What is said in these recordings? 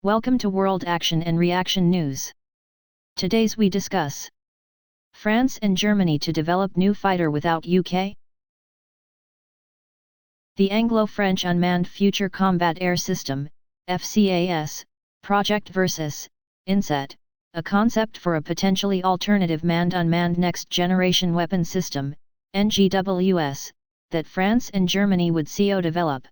Welcome to World Action and Reaction News. Today's we discuss France and Germany to develop new fighter without UK. The Anglo-French Unmanned Future Combat Air System, FCAS, project versus inset, a concept for a potentially alternative manned-unmanned next-generation weapon system, NGWS, that France and Germany would co-develop.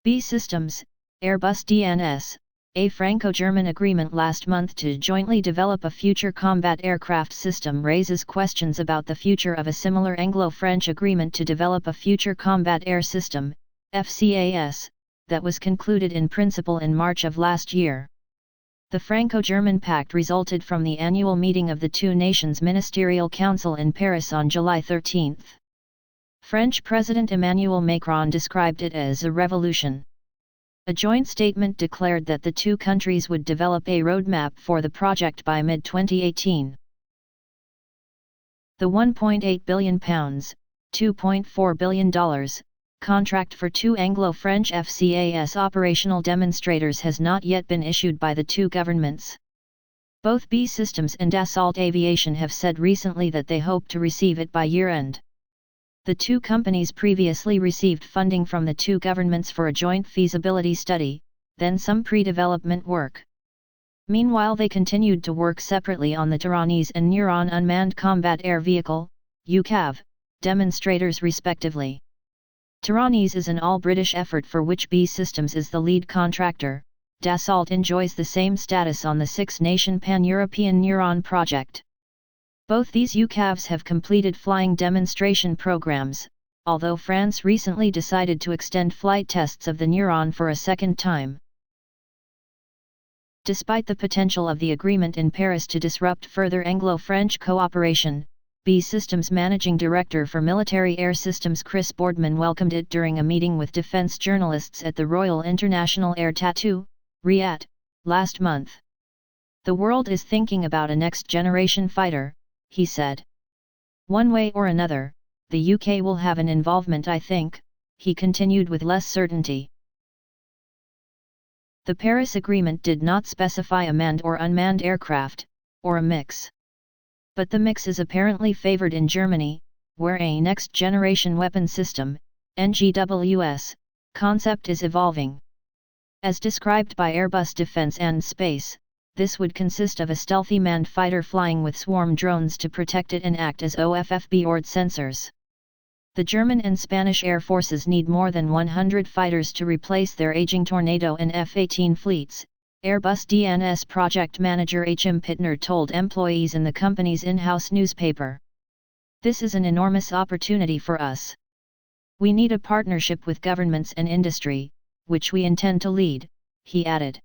BAE Systems, Airbus D&S, a Franco-German agreement last month to jointly develop a future combat aircraft system raises questions about the future of a similar Anglo-French agreement to develop a future combat air system, FCAS, that was concluded in principle in March of last year. The Franco-German pact resulted from the annual meeting of the two nations' Ministerial Council in Paris on July 13. French President Emmanuel Macron described it as a revolution. A joint statement declared that the two countries would develop a roadmap for the project by mid-2018. The £1.8 billion, $2.4 billion, contract for two Anglo-French FCAS operational demonstrators has not yet been issued by the two governments. Both BAE Systems and Dassault Aviation have said recently that they hope to receive it by year-end. The two companies previously received funding from the two governments for a joint feasibility study, then some pre-development work. Meanwhile, they continued to work separately on the Taranis and Neuron Unmanned Combat Air Vehicle, UCAV, demonstrators respectively. Taranis is an all-British effort for which BAE Systems is the lead contractor. Dassault enjoys the same status on the six-nation Pan-European Neuron project. Both these UCAVs have completed flying demonstration programs, although France recently decided to extend flight tests of the Neuron for a second time. Despite the potential of the agreement in Paris to disrupt further Anglo-French cooperation, BAE Systems Managing Director for Military Air Systems Chris Boardman welcomed it during a meeting with defence journalists at the Royal International Air Tattoo, Riyadh, last month. "The world is thinking about a next-generation fighter," he said. "One way or another, the UK will have an involvement, I think," he continued with less certainty. The Paris Agreement did not specify a manned or unmanned aircraft, or a mix. But the mix is apparently favoured in Germany, where a next-generation weapon system, NGWS, concept is evolving. As described by Airbus Defence and Space, this would consist of a stealthy manned fighter flying with swarm drones to protect it and act as OFFB-ORD sensors. The German and Spanish air forces need more than 100 fighters to replace their aging Tornado and F-18 fleets, Airbus D&S project manager H.M. Pittner told employees in the company's in-house newspaper. "This is an enormous opportunity for us. We need a partnership with governments and industry, which we intend to lead," he added.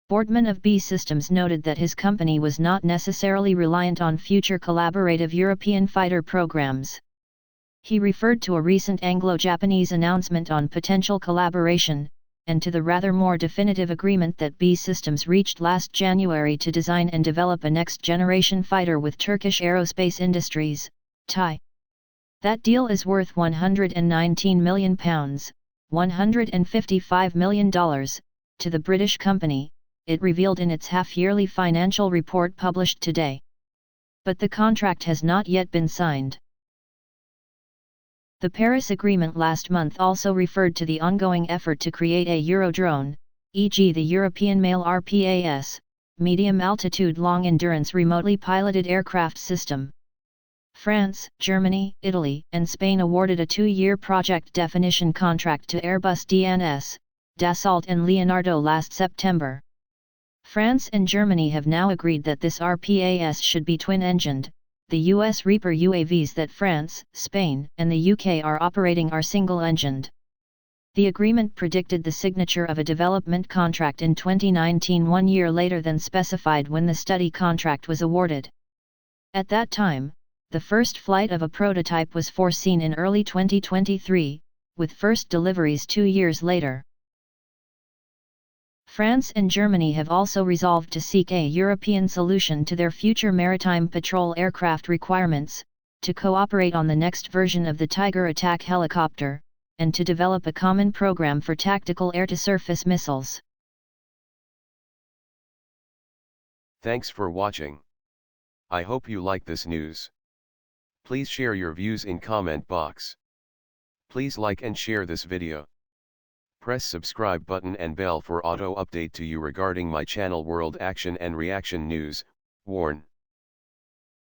Boardman of BAE Systems noted that his company was not necessarily reliant on future collaborative European fighter programs. He referred to a recent Anglo-Japanese announcement on potential collaboration, and to the rather more definitive agreement that BAE Systems reached last January to design and develop a next-generation fighter with Turkish Aerospace Industries, TAI. That deal is worth £119 million, $155 million, to the British company, it revealed in its half-yearly financial report published today. But the contract has not yet been signed. The Paris Agreement last month also referred to the ongoing effort to create a Eurodrone, e.g. the European MALE RPAS, medium-altitude long-endurance remotely piloted aircraft system. France, Germany, Italy, and Spain awarded a 2-year project definition contract to Airbus D&S, Dassault and Leonardo last September. France and Germany have now agreed that this RPAS should be twin-engined. The US Reaper UAVs that France, Spain, and the UK are operating are single-engined. The agreement predicted the signature of a development contract in 2019, 1 year later than specified when the study contract was awarded. At that time, the first flight of a prototype was foreseen in early 2023, with first deliveries 2 years later. France and Germany have also resolved to seek a European solution to their future maritime patrol aircraft requirements, to cooperate on the next version of the Tiger attack helicopter, and to develop a common program for tactical air-to-surface missiles. Thanks for watching. I hope you like this news. Please share your views in comment box. Please like and share this video. Press subscribe button and bell for auto update to you regarding my channel World Action and Reaction News. Warn.